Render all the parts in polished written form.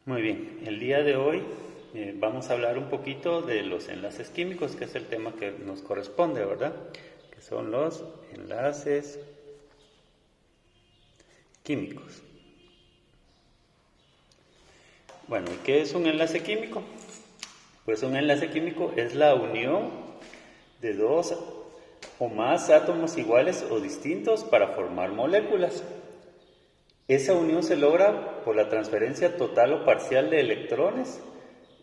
Muy bien, el día de hoy vamos a hablar un poquito de los enlaces químicos, que es el tema que nos corresponde, ¿verdad? Que son los enlaces químicos. Bueno, ¿y qué es un enlace químico? Pues un enlace químico es la unión de dos o más átomos iguales o distintos para formar moléculas. Esa unión se logra por la transferencia total o parcial de electrones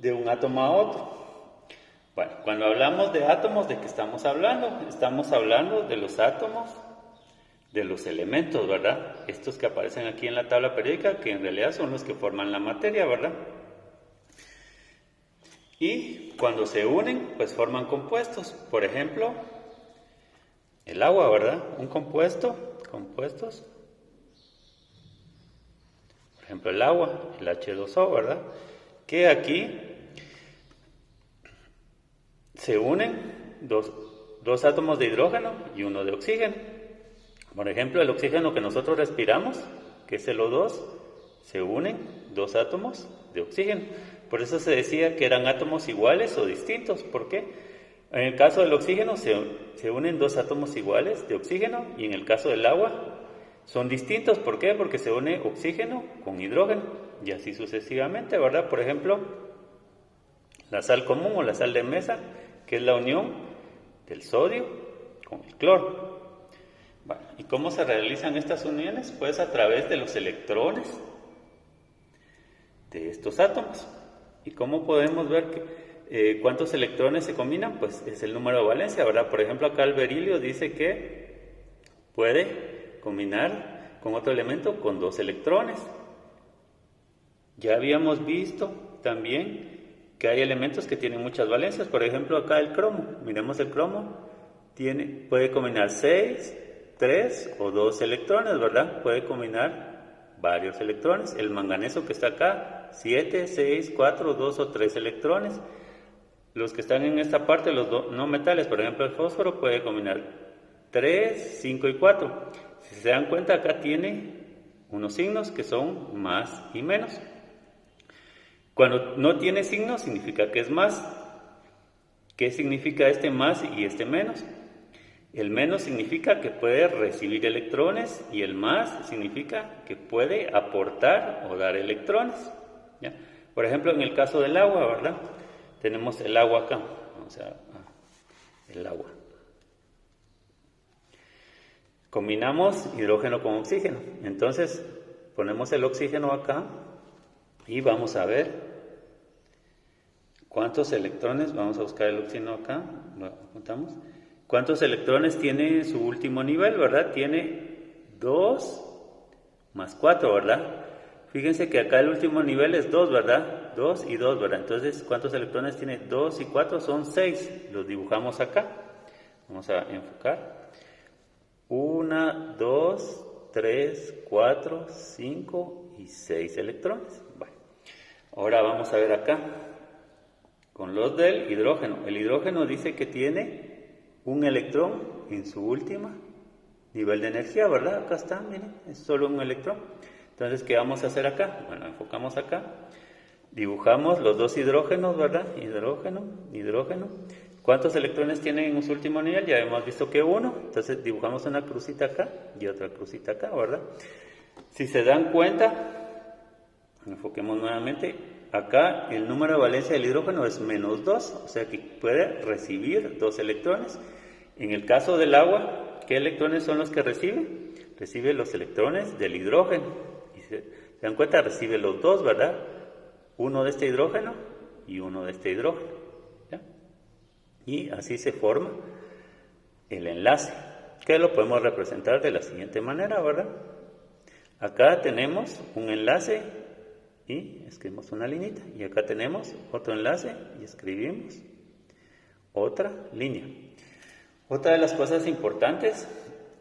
de un átomo a otro. Bueno, cuando hablamos de átomos, ¿de qué estamos hablando? Estamos hablando de los átomos, de los elementos, ¿verdad? Estos que aparecen aquí en la tabla periódica, que en realidad son los que forman la materia, ¿verdad? Y cuando se unen, pues forman compuestos. Por ejemplo, el agua, ¿verdad? Un compuestos. Por ejemplo, el agua, el H2O, ¿verdad? Que aquí se unen dos átomos de hidrógeno y uno de oxígeno. Por ejemplo, el oxígeno que nosotros respiramos, que es el O2, se unen dos átomos de oxígeno. Por eso se decía que eran átomos iguales o distintos. ¿Por qué? En el caso del oxígeno se unen dos átomos iguales de oxígeno y en el caso del agua son distintos. ¿Por qué? Porque se une oxígeno con hidrógeno y así sucesivamente, ¿verdad? Por ejemplo, la sal común o la sal de mesa, que es la unión del sodio con el cloro. Bueno, ¿y cómo se realizan estas uniones? Pues a través de los electrones de estos átomos. ¿Y cómo podemos ver cuántos electrones se combinan? Pues es el número de valencia, ¿verdad? Por ejemplo, acá el berilio dice que puede combinar con otro elemento con 2 electrones. Ya habíamos visto también que hay elementos que tienen muchas valencias. Por ejemplo, acá el cromo. Miremos el cromo. Puede combinar 6, 3 o 2 electrones, ¿verdad? Puede combinar varios electrones. El manganeso que está acá, 7, 6, 4, 2 o 3 electrones. Los que están en esta parte, los no metales, por ejemplo el fósforo, puede combinar 3, 5 y 4. Si se dan cuenta, acá tiene unos signos que son más y menos. Cuando no tiene signos, significa que es más. ¿Qué significa este más y este menos? El menos significa que puede recibir electrones y el más significa que puede aportar o dar electrones. ¿Ya? Por ejemplo, en el caso del agua, ¿verdad? Tenemos el agua acá. Vamos a el agua. Combinamos hidrógeno con oxígeno. Entonces, ponemos el oxígeno acá y vamos a ver cuántos electrones. Vamos a buscar el oxígeno acá. Lo apuntamos. ¿Cuántos electrones tiene su último nivel, verdad? Tiene 2 más 4, ¿verdad? Fíjense que acá el último nivel es 2, ¿verdad? 2 y 2, ¿verdad? Entonces, ¿cuántos electrones tiene 2 y 4? Son 6. Los dibujamos acá. Vamos a enfocar. 1, 2, 3, 4, 5 y 6 electrones. Bueno, ahora vamos a ver acá. Con los del hidrógeno. El hidrógeno dice que tiene un electrón en su última nivel de energía, ¿verdad? Acá está, miren, es solo un electrón. Entonces, ¿qué vamos a hacer acá? Bueno, enfocamos acá, dibujamos los dos hidrógenos, ¿verdad? Hidrógeno, hidrógeno. ¿Cuántos electrones tienen en su último nivel? Ya hemos visto que 1, entonces dibujamos una crucita acá y otra crucita acá, ¿verdad? Si se dan cuenta, enfoquemos nuevamente, acá el número de valencia del hidrógeno es menos 2, o sea que puede recibir 2 electrones. En el caso del agua, ¿qué electrones son los que recibe? Recibe los electrones del hidrógeno. Y se dan cuenta, recibe los 2, ¿verdad? Uno de este hidrógeno y uno de este hidrógeno. ¿Ya? Y así se forma el enlace, que lo podemos representar de la siguiente manera, ¿verdad? Acá tenemos un enlace y escribimos una lineita. Y acá tenemos otro enlace y escribimos otra línea. Otra de las cosas importantes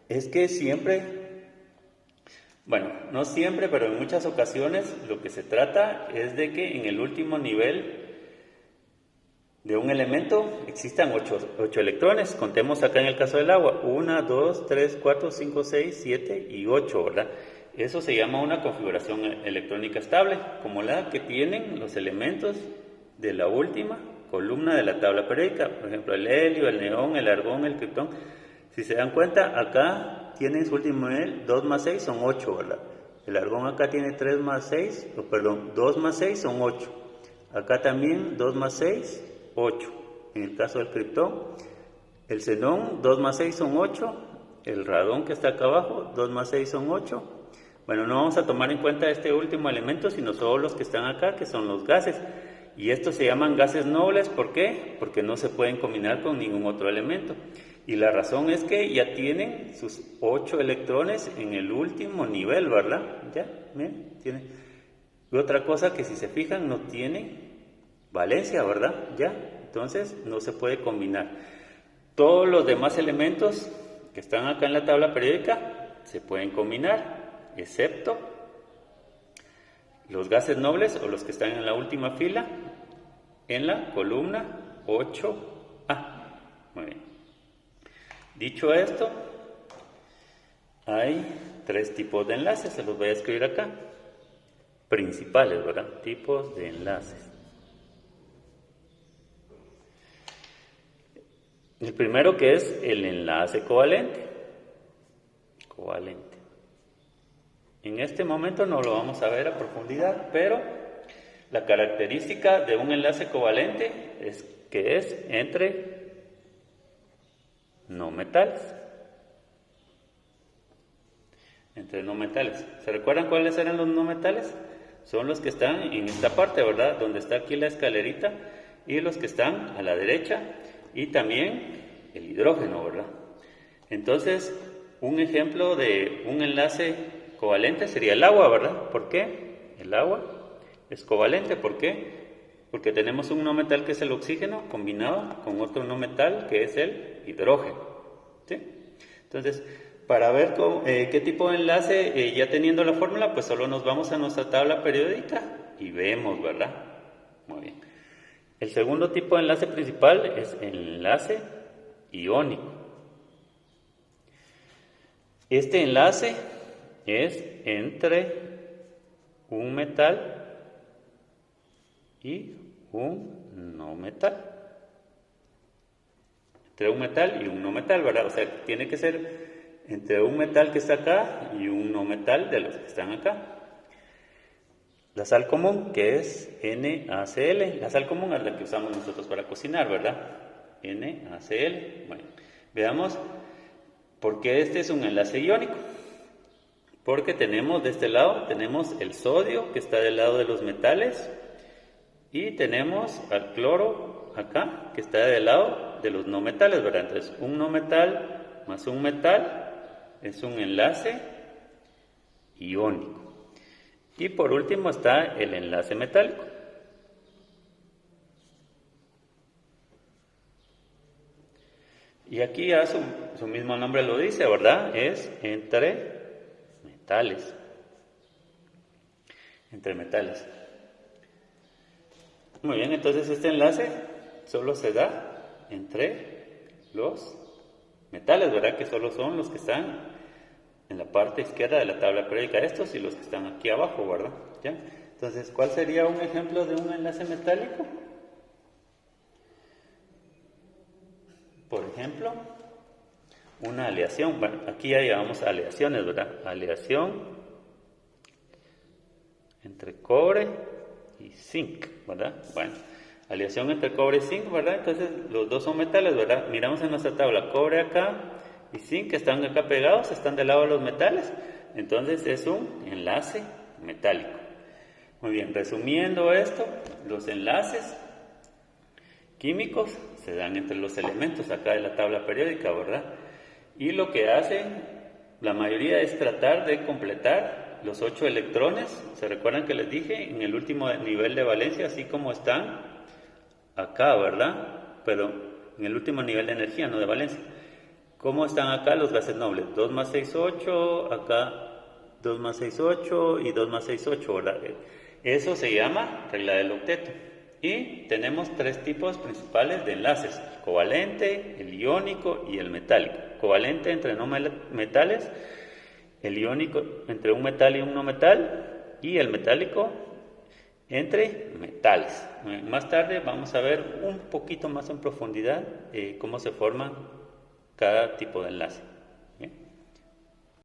es que siempre, bueno, no siempre, pero en muchas ocasiones lo que se trata es de que en el último nivel de un elemento existan 8 electrones. Contemos acá en el caso del agua, 1, 2, 3, 4, 5, 6, 7 y 8, ¿verdad? Eso se llama una configuración electrónica estable, como la que tienen los elementos de la última columna de la tabla periódica, por ejemplo el helio, el neón, el argón, el criptón. Si se dan cuenta, acá tienen su último nivel, 2 más 6 son 8, ¿verdad? El argón acá tiene 3 más 6, perdón, 2 más 6 son 8. Acá también 2 más 6, 8. En el caso del criptón, el xenón, 2 más 6 son 8. El radón que está acá abajo, 2 más 6 son 8. Bueno, no vamos a tomar en cuenta este último elemento, sino solo los que están acá, que son los gases. Y estos se llaman gases nobles, ¿por qué? Porque no se pueden combinar con ningún otro elemento. Y la razón es que ya tienen sus 8 electrones en el último nivel, ¿verdad? Ya, miren, tiene. Y otra cosa que si se fijan no tiene valencia, ¿verdad? Ya, entonces no se puede combinar. Todos los demás elementos que están acá en la tabla periódica se pueden combinar, excepto los gases nobles o los que están en la última fila en la columna 8A. Muy bien. Dicho esto, hay 3 tipos de enlaces, se los voy a escribir acá. Principales, ¿verdad? Tipos de enlaces. El primero, que es el enlace covalente. Covalente. En este momento no lo vamos a ver a profundidad, pero la característica de un enlace covalente es que es entre no metales. Entre no metales. ¿Se recuerdan cuáles eran los no metales? Son los que están en esta parte, ¿verdad? Donde está aquí la escalerita, y los que están a la derecha, y también el hidrógeno, ¿verdad? Entonces, un ejemplo de un enlace covalente sería el agua, ¿verdad? ¿Por qué? El agua es covalente, ¿por qué? Porque tenemos un no metal que es el oxígeno combinado con otro no metal que es el hidrógeno, ¿sí? Entonces, para ver qué tipo de enlace, ya teniendo la fórmula, pues solo nos vamos a nuestra tabla periódica y vemos, ¿verdad? Muy bien. El segundo tipo de enlace principal es el enlace iónico. Este enlace es entre un metal y un no metal. Entre un metal y un no metal, ¿verdad? O sea, tiene que ser entre un metal que está acá y un no metal de los que están acá. La sal común, que es NaCl. La sal común es la que usamos nosotros para cocinar, ¿verdad? NaCl. Bueno, veamos por qué este es un enlace iónico. Porque tenemos de este lado, tenemos el sodio que está del lado de los metales, y tenemos al cloro acá que está del lado de los no metales, ¿verdad? Entonces, un no metal más un metal es un enlace iónico. Y por último está el enlace metálico. Y aquí ya su mismo nombre lo dice, ¿verdad? Es entre metales. Entre metales. Muy bien, entonces este enlace solo se da entre los metales, ¿verdad? Que solo son los que están en la parte izquierda de la tabla periódica, estos y los que están aquí abajo, ¿verdad? ¿Ya? Entonces, ¿cuál sería un ejemplo de un enlace metálico? Por ejemplo, una aleación. Bueno, aquí ya llamamos aleaciones, ¿verdad? Aleación entre cobre y zinc, ¿verdad? Bueno, aleación entre cobre y zinc, ¿verdad? Entonces, los dos son metales, ¿verdad? Miramos en nuestra tabla, cobre acá y zinc están acá pegados, están del lado de los metales, entonces es un enlace metálico. Muy bien, resumiendo esto, los enlaces químicos se dan entre los elementos acá de la tabla periódica, ¿verdad? Y lo que hacen la mayoría es tratar de completar los 8 electrones. ¿Se recuerdan que les dije? En el último nivel de valencia, así como están acá, ¿verdad? Pero en el último nivel de energía, no de valencia. ¿Cómo están acá los gases nobles? 2 más 6, 8, acá 2 más 6, 8 y 2 más 6, 8, ¿verdad? Eso se llama regla del octeto. Y tenemos 3 tipos principales de enlaces: el covalente, el iónico y el metálico. Covalente entre no metales el iónico entre un metal y un no metal, y el metálico entre metales. Más tarde vamos a ver un poquito más en profundidad cómo se forma cada tipo de enlace.